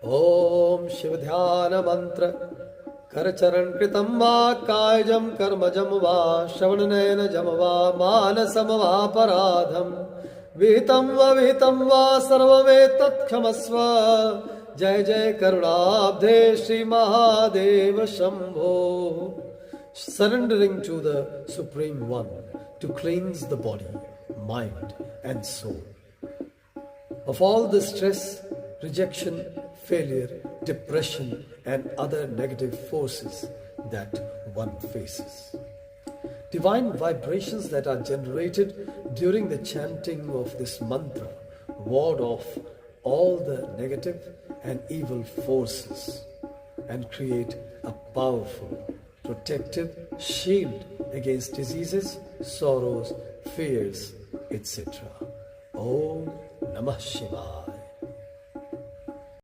Om Shiva Dhyana Mantra Karacharan Kritam Va Kayajam Karmajam Va Shravananayana Jamava Manasam Va Paradham Vitam Va Sarvametat Khamasva Jai Jai Karunabdhe Shri Mahadeva Shambho. Surrendering to the Supreme One to cleanse the body, mind and soul of all the stress, rejection, failure, depression and other negative forces that one faces. Divine vibrations that are generated during the chanting of this mantra ward off all the negative and evil forces and create a powerful protective shield against diseases, sorrows, fears, etc. Om Namah Shivaya.